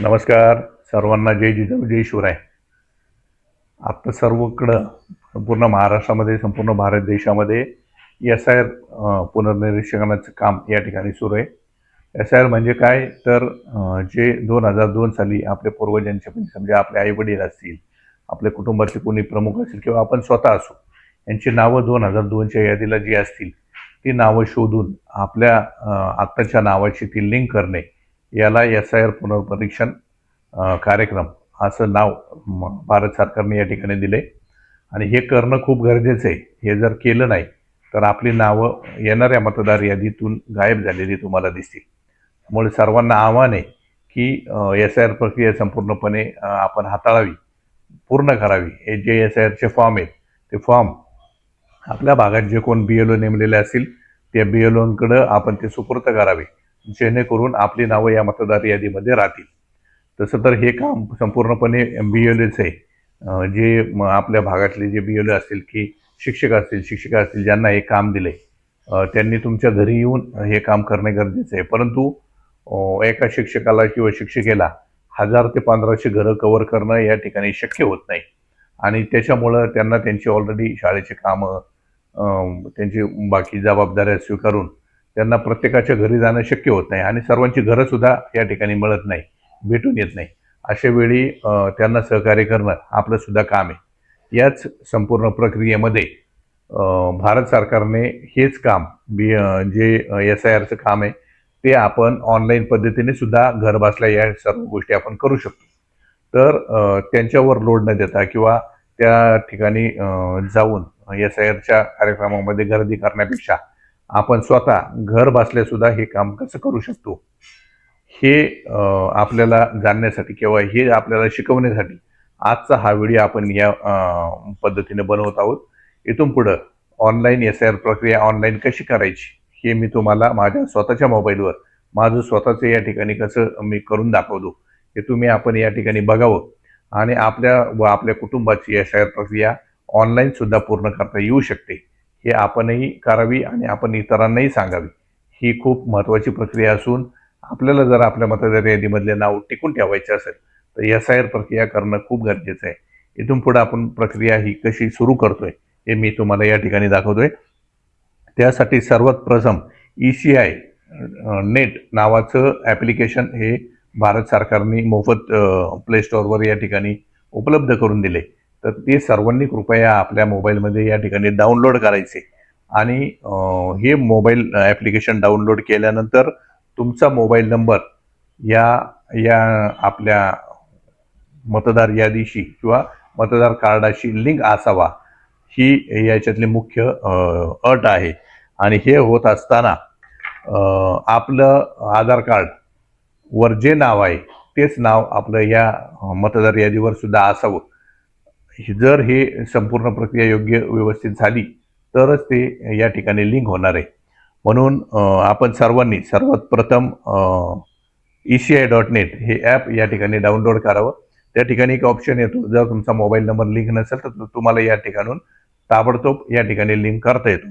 नमस्कार सर्वांना. जय जिजाऊ जय शिवराय. आता सर्वकडं संपूर्ण महाराष्ट्रामध्ये, संपूर्ण भारत देशामध्ये SIR पुनर्निरीक्षणाचं काम या ठिकाणी सुरू आहे. SIR म्हणजे काय तर जे 2002 साली आपल्या पूर्वजांचे म्हणजे आपले आई वडील असतील, आपल्या कुटुंबाचे कोणी प्रमुख असतील किंवा आपण स्वतः असू, यांची नावं 2002च्या यादीला जी असतील ती नावं शोधून आपल्या आत्ताच्या नावाची ती लिंक करणे, याला SIR पुनर्परीक्षण कार्यक्रम असं नाव भारत सरकारने या ठिकाणी दिले. आणि हे करणं खूप गरजेचं आहे. हे जर केलं नाही तर आपली नावं येणाऱ्या मतदार यादीतून गायब झालेली तुम्हाला दिसतील. त्यामुळे सर्वांना आव्हान आहे की SIR प्रक्रिया संपूर्णपणे आपण हाताळावी, पूर्ण करावी. हे जे SIRचे फॉर्म आहेत ते फॉर्म आपल्या भागात जे कोण BLO नेमलेले असतील त्या BLOंकडं आपण ते सुपूर्द करावे, जेणेकरून आपली नावं या मतदार यादीमध्ये राहतील. तसं तर हे काम संपूर्णपणे BLOच आहे. जे आपल्या भागातले जे BLO असतील की शिक्षक असतील, शिक्षिका असतील, ज्यांना हे काम दिले त्यांनी तुमच्या घरी येऊन हे काम करणे गरजेचं आहे. परंतु एका शिक्षकाला किंवा शिक्षिकेला 1000 ते 1500 घरं कव्हर करणं या ठिकाणी शक्य होत नाही. आणि त्याच्यामुळं त्यांना त्यांची ऑलरेडी शाळेची कामं, त्यांची बाकी जबाबदाऱ्या स्वीकारून त्यांना प्रत्येकाच्या घरी जाणं शक्य होत नाही आणि सर्वांची घरंसुद्धा या ठिकाणी मिळत नाही, भेटून येत नाही. अशा वेळी त्यांना सहकार्य करणं आपलं सुद्धा काम आहे. याच संपूर्ण प्रक्रियेमध्ये भारत सरकारने हेच काम जे SIRचं काम आहे ते आपण ऑनलाईन पद्धतीने सुद्धा घर बसल्या या सर्व गोष्टी आपण करू शकतो. तर त्यांच्यावर लोड न देता किंवा त्या ठिकाणी जाऊन SIRच्या कार्यक्रमामध्ये गर्दी करण्यापेक्षा आपण स्वतः घर बसल्या सुद्धा हे काम कसं करू शकतो हे आपल्याला जाणण्यासाठी किंवा हे आपल्याला शिकवण्यासाठी आजचा हा व्हिडिओ आपण या पद्धतीने बनवत आहोत. इथून पुढं ऑनलाईन SIR प्रक्रिया ऑनलाईन कशी करायची हे मी तुम्हाला माझ्या स्वतःच्या मोबाईलवर माझं स्वतःचं या ठिकाणी कसं मी करून दाखवतो हे तुम्ही आपण या ठिकाणी बघावं आणि आपल्या व आपल्या कुटुंबाची SIR प्रक्रिया ऑनलाईन सुद्धा पूर्ण करता येऊ शकते हे आपणही करावी आणि आपण इतरांनाही सांगावी. ही खूप महत्त्वाची प्रक्रिया असून आपल्याला जर आपल्या मतदार यादीमधले नाव टिकून ठेवायचे असेल तर SIR प्रक्रिया करणं खूप गरजेचं आहे. इथून पुढे आपण प्रक्रिया ही कशी सुरू करतोय हे मी तुम्हाला या ठिकाणी दाखवतोय. त्यासाठी सर्वात प्रथम ECI नेट नावाचं ॲप्लिकेशन हे भारत सरकारने मोफत प्ले स्टोअरवर या ठिकाणी उपलब्ध करून दिले. तर ते सर्वांनी कृपया आपल्या मोबाईलमध्ये या ठिकाणी डाउनलोड करायचे आणि हे मोबाईल ॲप्लिकेशन डाउनलोड केल्यानंतर तुमचा मोबाईल नंबर या या आपल्या मतदार यादीशी किंवा मतदार कार्डाशी लिंक असावा ही याच्यातली मुख्य अट आहे. आणि हे होत असताना आपलं आधार कार्ड वर जे नाव आहे तेच नाव आपलं या मतदार यादीवर सुद्धा असावं. जर हे संपूर्ण प्रक्रिया योग्य व्यवस्थित झाली तरच ते या ठिकाणी लिंक होणार आहे. म्हणून आपण सर्वांनी सर्वात प्रथम ECI.net हे ॲप या ठिकाणी डाउनलोड करावं. त्या ठिकाणी एक ऑप्शन येतो, जर तुमचा मोबाईल नंबर लिंक नसेल तर तुम्हाला या ठिकाणून ताबडतोब या ठिकाणी लिंक करता येतो.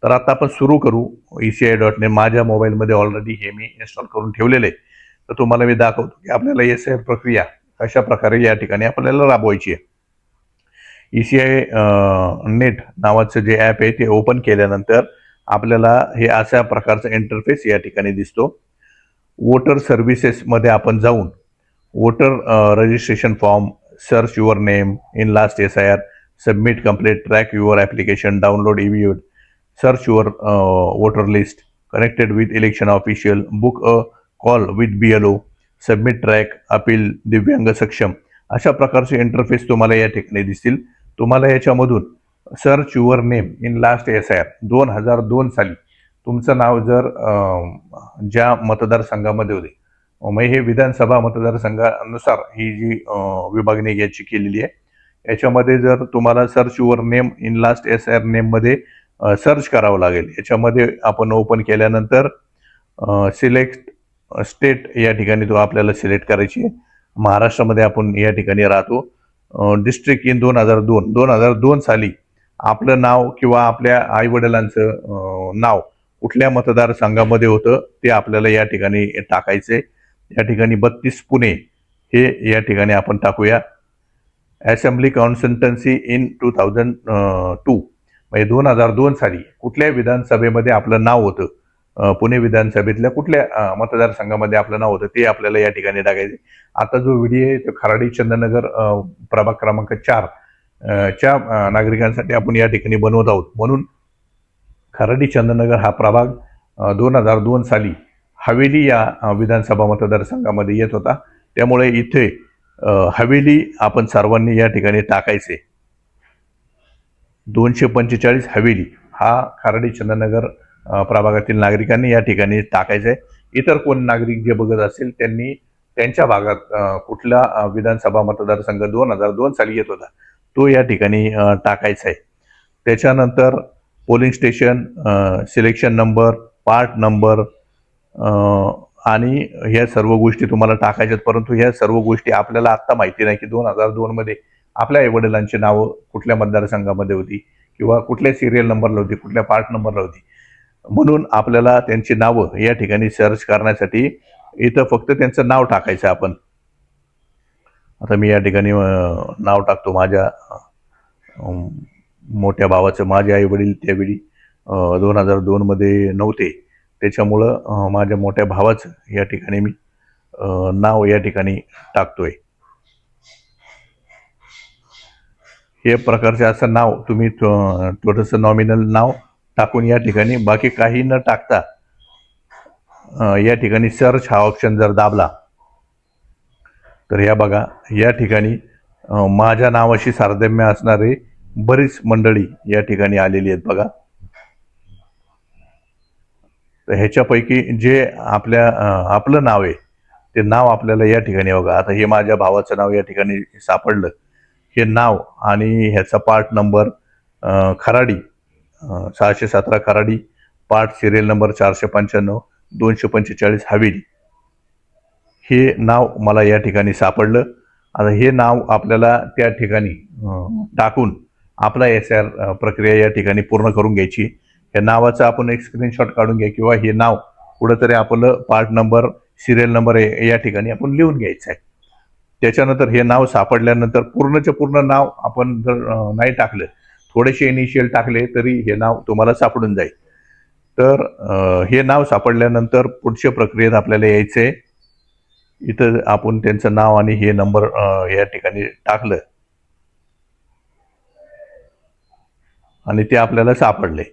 तर आता आपण सुरू करू ECI.net. माझ्या मोबाईलमध्ये ऑलरेडी हे मी इन्स्टॉल करून ठेवलेलं आहे. तर तुम्हाला मी दाखवतो की आपल्याला SIR प्रक्रिया कशा प्रकारे या ठिकाणी आपल्याला राबवायची आहे. ECI नेट नावाचं जे ॲप आहे ते ओपन केल्यानंतर आपल्याला हे अशा प्रकारचा इंटरफेस या ठिकाणी दिसतो. वोटर सर्व्हिसेसमध्ये आपण जाऊन voter registration form, search your name in last SIR, submit complete, track your application, download EVOT, search your voter list, connected with election official, book a call with BLO, submit track, appeal, दिव्यांग सक्षम, अशा प्रकारचे interface तुम्हाला या ठिकाणी दिसतील. तुम्हाला याच्यामधून search your name in last SIR 2002 साली तुमचं नाव जर ज्या मतदारसंघामध्ये होते, मग हे विधानसभा मतदारसंघानुसार ही जी विभागणी याची केलेली आहे, याच्यामध्ये जर तुम्हाला search your name in last SIR नेममध्ये सर्च करावं लागेल. याच्यामध्ये आपण ओपन केल्यानंतर सिलेक्ट स्टेट या ठिकाणी तो आपल्याला सिलेक्ट करायची आहे. महाराष्ट्रामध्ये आपण या ठिकाणी राहतो. डिस्ट्रिक्ट इन 2002 साली आपलं नाव किंवा आपल्या आई वडिलांचं नाव कुठल्या मतदारसंघामध्ये होतं ते आपल्याला या ठिकाणी टाकायचे. या ठिकाणी 32 पुणे हे या ठिकाणी आपण टाकूया. असेंब्ली कॉन्स्टिट्युन्सी इन 2002, म्हणजे 2002 साली कुठल्या विधानसभेमध्ये आपलं नाव होतं, पुणे विधानसभेतल्या कुठल्या मतदारसंघामध्ये आपलं नाव होतं ते आपल्याला या ठिकाणी टाकायचे. आता जो व्हिडिओ आहे तो खराडी चंद्रनगर प्रभाग क्रमांक 4 च्या नागरिकांसाठी आपण या ठिकाणी बनवत आहोत. म्हणून खराडी चंद्रनगर हा प्रभाग 2002 साली हवेली या विधानसभा मतदारसंघामध्ये येत होता. त्यामुळे इथे हवेली आपण सर्वांनी या ठिकाणी टाकायचे. 245 हवेली हा खराडी चंद्रनगर प्रभागातील नागरिकांनी या ठिकाणी टाकायचं आहे. इतर कोण नागरिक जे बघत असेल त्यांनी त्यांच्या भागात कुठला विधानसभा मतदारसंघ 2002 साली येत होता तो या ठिकाणी टाकायचा आहे. त्याच्यानंतर polling station, selection number, part number आणि ह्या सर्व गोष्टी तुम्हाला टाकायच्यात. परंतु ह्या सर्व गोष्टी आपल्याला आत्ता माहिती नाही की 2002 मध्ये आपल्या आईवडिलांची नावं कुठल्या मतदारसंघामध्ये होती किंवा कुठल्या सिरियल नंबरला होती, कुठल्या पार्ट नंबरला होती. म्हणून आपल्याला त्यांची नावं या ठिकाणी सर्च करण्यासाठी इथं फक्त त्यांचं नाव टाकायचं आपण. आता मी या ठिकाणी नाव टाकतो माझ्या मोठ्या भावाचं. माझे आई वडील त्यावेळी 2002 मध्ये नव्हते, त्याच्यामुळं माझ्या मोठ्या भावाचं या ठिकाणी मी नाव या ठिकाणी टाकतोय. हे प्रकारचे असं नाव तुम्ही थोडंसं नॉमिनल नाव टाकून या ठिकाणी बाकी काही न टाकता या ठिकाणी सर्च हा ऑप्शन जर दाबला तर या बघा या ठिकाणी माझ्या नावाशी सारथम्य असणारे बरीच मंडळी या ठिकाणी आलेली आहेत बघा. तर ह्याच्यापैकी जे आपलं नाव आहे ते नाव आपल्याला या ठिकाणी बघा. आता हे माझ्या भावाचं नाव या ठिकाणी सापडलं. हे नाव आणि ह्याचा part number Kharadi 617 Kharadi, part serial number 495 245 Haveli, हे नाव मला या ठिकाणी सापडलं. आता हे नाव आपल्याला त्या ठिकाणी टाकून आपला SIR प्रक्रिया या ठिकाणी पूर्ण करून घ्यायची. या नावाचा आपण एक स्क्रीनशॉट काढून घ्या किंवा हे नाव कुठंतरी आपलं पार्ट नंबर, सिरियल नंबर या ठिकाणी आपण लिहून घ्यायचं आहे. त्याच्यानंतर हे नाव सापडल्यानंतर पूर्णच्या पूर्ण नाव आपण जर नाही टाकलं, थोडेसे इनिशियल टाकले तरी हे नाव तुम्हाला सापडून जाईल. तर हे नाव सापडल्यानंतर पुढच्या प्रक्रियेत आपल्याला यायचंय. इथं आपण त्यांचं नाव आणि हे नंबर या ठिकाणी टाकलं आणि ते आपल्याला सापडले.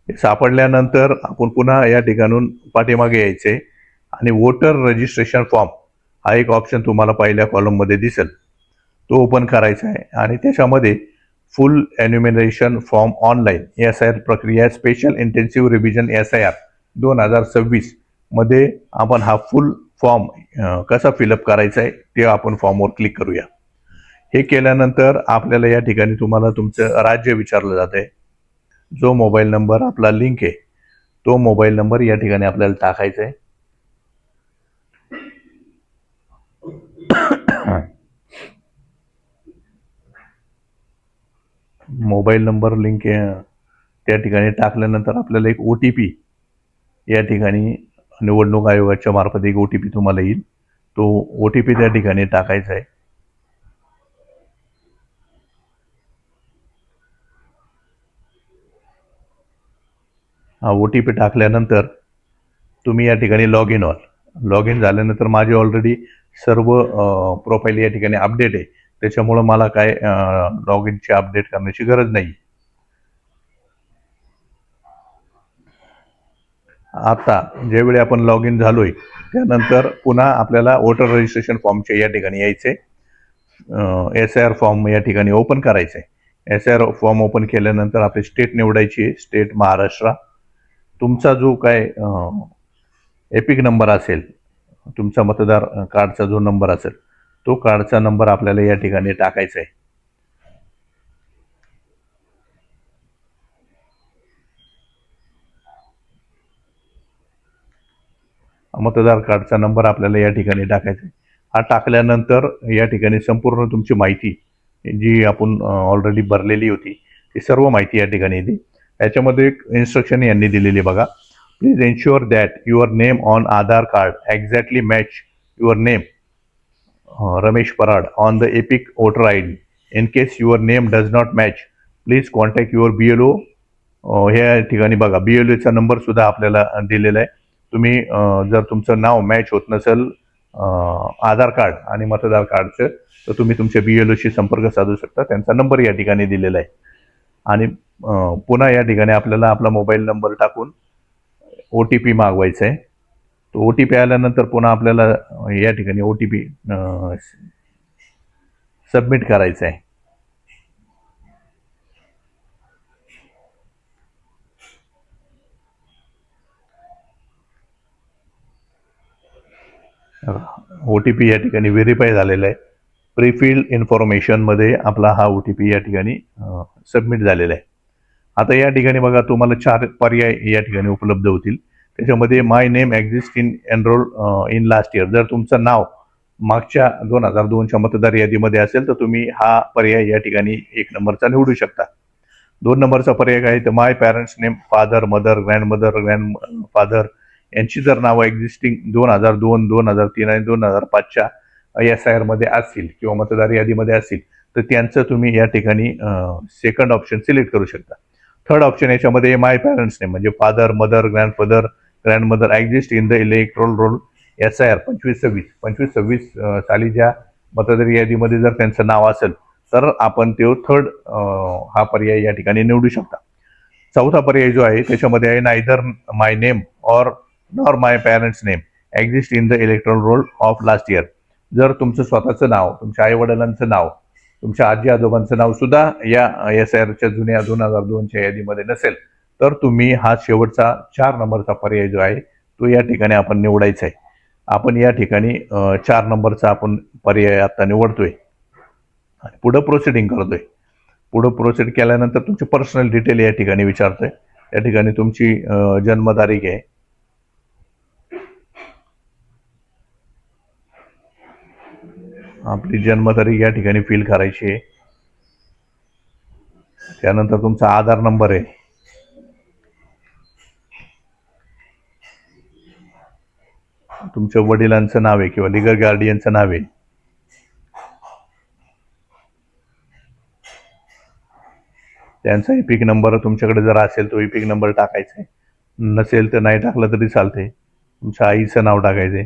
सापडल्यानंतर आपण पुन्हा या ठिकाणून पाठीमागे यायचे आणि वोटर रजिस्ट्रेशन फॉर्म हा एक ऑप्शन तुम्हाला पहिल्या कॉलममध्ये दिसेल, तो ओपन करायचा आहे. आणि त्याच्यामध्ये फुल एन्युमिनेशन फॉर्म ऑनलाईन SIR प्रक्रिया स्पेशल इंटेन्सिव्ह रिव्हिजन SIR 2026 मध्ये आपण हा फुल फॉर्म कसा फिलअप करायचा आहे ते आपण फॉर्मवर क्लिक करूया. हे केल्यानंतर आपल्याला या ठिकाणी तुम्हाला तुमचं राज्य विचारलं जात आहे. जो मोबाईल नंबर आपला लिंक आहे तो मोबाईल नंबर या ठिकाणी आपल्याला टाकायचा आहे. मोबाईल नंबर लिंक त्या ठिकाणी टाकल्यानंतर आपल्याला एक OTP या ठिकाणी निवडणूक आयोगाच्या मार्फत एक OTP तुम्हाला येईल. तो OTP त्या ठिकाणी टाकायचा आहे. हा OTP टाकल्यानंतर तुम्ही या ठिकाणी लॉग इन झाल्यानंतर माझी ऑलरेडी सर्व प्रोफाईल या ठिकाणी अपडेट आहे, त्याच्यामुळं मला काय लॉग इनची अपडेट करण्याची गरज नाही. आता ज्यावेळी आपण लॉग इन झालोय त्यानंतर पुन्हा आपल्याला वोटर रजिस्ट्रेशन फॉर्मचे या ठिकाणी यायचे. SIR फॉर्म या ठिकाणी ओपन करायचे. SIR फॉर्म ओपन केल्यानंतर आपली स्टेट निवडायची आहे, स्टेट महाराष्ट्र. तुमचा जो काय एपिक नंबर असेल, तुमचा मतदार कार्डचा जो नंबर असेल तो कार्डचा नंबर आपल्याला या ठिकाणी टाकायचा आहे. मतदार कार्डचा नंबर आपल्याला या ठिकाणी टाकायचा आहे. हा टाकल्यानंतर या ठिकाणी संपूर्ण तुमची माहिती जी आपण ऑलरेडी भरलेली होती ती सर्व माहिती या ठिकाणी येते. याच्यामध्ये एक इन्स्ट्रक्शन यांनी दिलेली बघा. Please ensure that your name on Aadhaar card exactly match your name Ramesh Parad on the Epic voter ID. In case your name does not match, please contact your BLO. ह्या ठिकाणी बघा BLOचा number सुद्धा आपल्याला दिलेला आहे. तुम्ही जर तुमचं नाव मॅच होत नसेल आधार कार्ड आणि मतदार कार्डचं, तर तुम्ही तुमच्या BLOशी संपर्क साधू शकता. त्यांचा नंबर या ठिकाणी दिलेला आहे. आणि पुन्हा या ठिकाणी आपल्याला आपला मोबाईल नंबर टाकून OTP मागवायचा आहे. तो OTP आल्यानंतर पुन्हा आपल्याला या ठिकाणी OTP सबमिट करायचा आहे. OTP या ठिकाणी व्हेरीफाय झालेला आहे. प्रीफिल्ड इन्फॉर्मेशनमध्ये आपला हा OTP या ठिकाणी सबमिट झालेला आहे. आता या ठिकाणी बघा तुम्हाला 4 पर्याय या ठिकाणी उपलब्ध होतील. त्याच्यामध्ये my name exist in enrol in last year. जर तुमचं नाव मागच्या 2002च्या मतदार यादीमध्ये असेल तर तुम्ही हा पर्याय या ठिकाणी 1 नंबरचा निवडू शकता. 2 नंबरचा पर्याय काय तर my parents name father mother grandfather यांची जर नावं एक्झिस्टिंग 2002, 2003 आणि 2005च्या SIR मध्ये असतील किंवा मतदार यादीमध्ये असतील तर त्यांचं तुम्ही या ठिकाणी सेकंड ऑप्शन सिलेक्ट करू शकता. थर्ड ऑप्शन याच्यामध्ये माय पॅरेंट्स नेम म्हणजे father mother grandmother exist in the electoral roll SIR 2526 साली ज्या मतदार यादीमध्ये जर त्यांचं नाव असेल तर आपण तो थर्ड हा पर्याय या ठिकाणी निवडू शकता. चौथा पर्याय जो आहे त्याच्यामध्ये आहे neither my name nor my parents name exist in the electoral roll of last year. जर तुमचं स्वतःचं नाव, तुमच्या आई वडिलांचं नाव, तुमच्या आजी आजोबांचं नाव सुद्धा या SIRच्या जुन्या 2002च्या यादीमध्ये नसेल तर तुम्ही हा शेवटचा 4 नंबरचा पर्याय जो आहे तो या ठिकाणी आपण निवडायचा आहे. आपण या ठिकाणी 4 नंबरचा आपण पर्याय आता निवडतोय आणि पुढं प्रोसिडिंग करतोय. पुढं प्रोसीड केल्यानंतर तुमची पर्सनल डिटेल या ठिकाणी विचारतोय. या ठिकाणी तुमची जन्मतारीख आहे, आपली जन्मतारीख या ठिकाणी फिल करायची आहे. त्यानंतर तुमचा आधार नंबर आहे, तुमच्या वडिलांचं नाव आहे किंवा लिगल गार्डियनचं नाव आहे, त्यांचा EPIC नंबर तुमच्याकडे जर असेल तो EPIC नंबर टाकायचा आहे. नसेल तर नाही टाकलं तरी चालते. तुमच्या आईचं नाव टाकायचंय.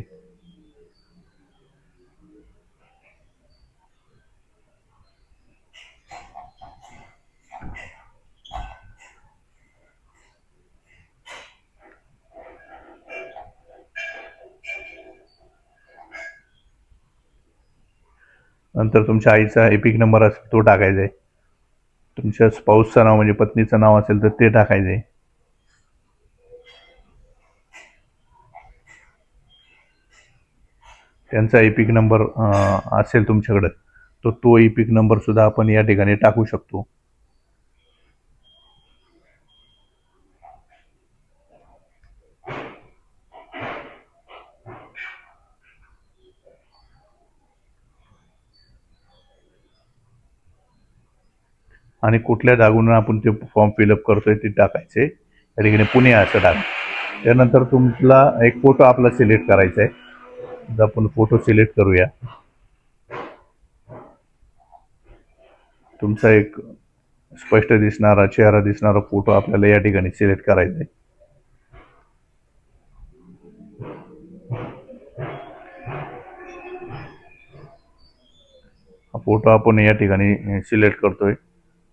नंतर तुमच्या आईचा EPIC नंबर असेल तो टाकायचा आहे. तुमच्या स्पाऊसचं नाव म्हणजे पत्नीचं नाव असेल तर ते टाकायचे. त्यांचा EPIC नंबर असेल तुमच्याकडे तर तो EPIC नंबर सुद्धा आपण या ठिकाणी टाकू शकतो. आणि कुठल्या जागून आपण ते फॉर्म फिलअप करतोय ते टाकायचे. या ठिकाणी पुणे असं टाका. त्यानंतर तुमचा एक फोटो आपला सिलेक्ट करायचा आहे. आपण फोटो सिलेक्ट करूया. तुमचा एक स्पष्ट दिसणारा चेहरा दिसणारा फोटो आपल्याला या ठिकाणी सिलेक्ट करायचा आहे. हा फोटो आपण या ठिकाणी सिलेक्ट करतोय.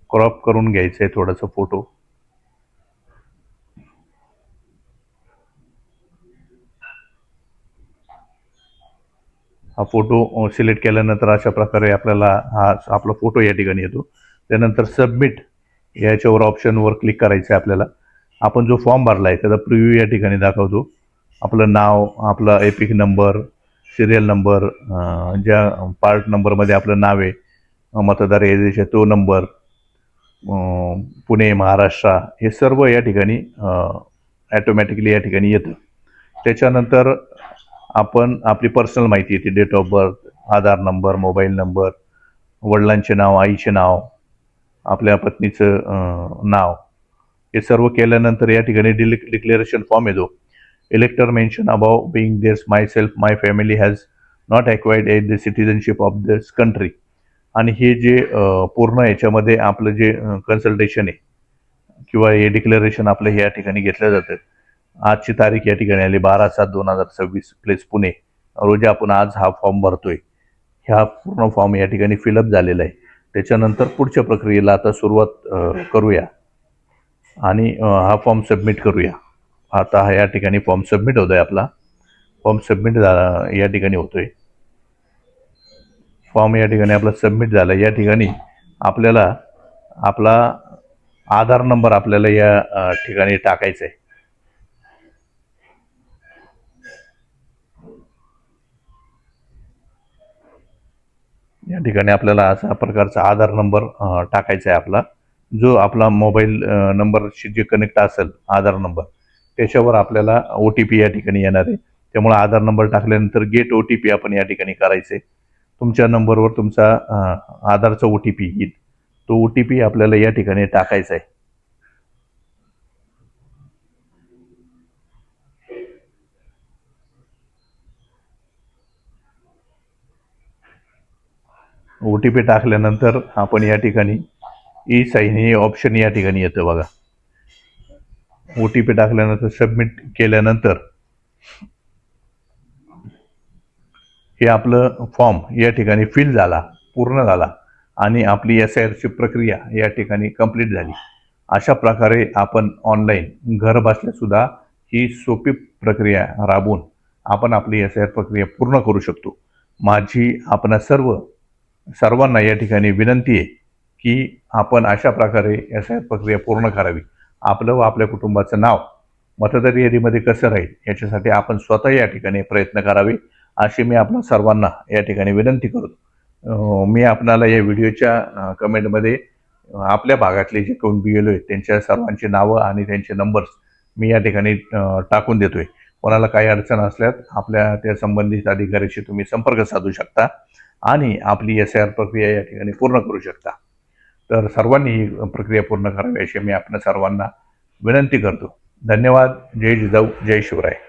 क्रॉप करून घ्यायचं आहे थोडासा फोटो. हा फोटो सिलेक्ट केल्यानंतर अशा प्रकारे आपल्याला हा आपला फोटो या ठिकाणी येतो. त्यानंतर सबमिट याच्यावर ऑप्शनवर क्लिक करायचं आहे आपल्याला. आपण जो फॉर्म भरला आहे त्याचा प्रिव्ह्यू या ठिकाणी दाखवतो. आपलं नाव, आपला EPIC नंबर, सिरियल नंबर, ज्या पार्ट नंबरमध्ये आपलं नाव आहे, मतदार यादीचा तो नंबर, पुणे महाराष्ट्र, हे सर्व या ठिकाणी ॲटोमॅटिकली या ठिकाणी येतं. त्याच्यानंतर आपण आपली पर्सनल माहिती येते, date of birth, Aadhaar number, mobile number, वडिलांचे नाव, आईचे नाव, आपल्या पत्नीचं नाव, हे सर्व केल्यानंतर या ठिकाणी डिक्लेरेशन फॉर्म येतो. Elector mention above being theirs myself my family has not acquired at the citizenship of this country. आणि हे जे पूर्ण याच्यामध्ये आपलं जे कन्सल्टेशन आहे किंवा हे डिक्लेरेशन आपलं या ठिकाणी घेतलं जातं. आजची तारीख या ठिकाणी आली 12/7/2026 प्लेस पुणे. रोजी आपण आज हा फॉर्म भरतोय. ह्या पूर्ण फॉर्म या ठिकाणी फिलअप झालेला आहे. त्याच्यानंतर पुढच्या प्रक्रियेला आता सुरुवात करूया आणि हा फॉर्म सबमिट करूया. आता हा या ठिकाणी फॉर्म सबमिट होतोय. आपला फॉर्म सबमिट या ठिकाणी होतोय. फॉर्म या ठिकाणी आपला सबमिट झाला. या ठिकाणी आपल्याला आपला आधार नंबर आपल्याला या ठिकाणी टाकायचा आहे. या ठिकाणी आपल्याला अशा प्रकारचा आधार नंबर टाकायचा आहे आपला, जो आपला मोबाईल नंबरशी जे कनेक्ट असेल आधार नंबर, त्याच्यावर आपल्याला OTP या ठिकाणी येणार आहे. त्यामुळे आधार नंबर टाकल्यानंतर गेट OTP आपण या ठिकाणी करायचे. तुमच्या नंबरवर तुमचा आधारचा OTP येईल. तो OTP आपल्याला या ठिकाणी टाकायचा आहे. OTP टाकल्यानंतर आपण या ठिकाणी ई साईन हे ऑप्शन या ठिकाणी येतं बघा. OTP टाकल्यानंतर सबमिट केल्यानंतर हे आपलं फॉर्म या ठिकाणी फिल झाला, पूर्ण झाला आणि आपली SIRची प्रक्रिया या ठिकाणी कंप्लीट झाली. अशा प्रकारे आपण ऑनलाईन घर बसल्या सुद्धा ही सोपी प्रक्रिया राबवून आपण आपली SIR प्रक्रिया पूर्ण करू शकतो. माझी आपणा सर्वांना या ठिकाणी विनंती आहे की आपण अशा प्रकारे SIR प्रक्रिया पूर्ण करावी. आपलं व आपल्या कुटुंबाचं नाव मतदार यादीमध्ये कसं राहील याच्यासाठी आपण स्वतः या ठिकाणी प्रयत्न करावे, अशी मी आपल्या सर्वांना या ठिकाणी विनंती करतो. मी आपणाला या व्हिडिओच्या कमेंटमध्ये आपल्या भागातले जे कोण BLO आहेत त्यांच्या सर्वांची नावं आणि त्यांचे नंबर्स मी या ठिकाणी टाकून देतोय. कोणाला काही अडचण असल्यास आपल्या त्या संबंधित अधिकाऱ्याशी तुम्ही संपर्क साधू शकता आणि आपली SIR प्रक्रिया या ठिकाणी पूर्ण करू शकता. तर सर्वांनी ही प्रक्रिया पूर्ण करावी अशी मी आपल्या सर्वांना विनंती करतो. धन्यवाद. जय जिजाऊ, जय शिवराय.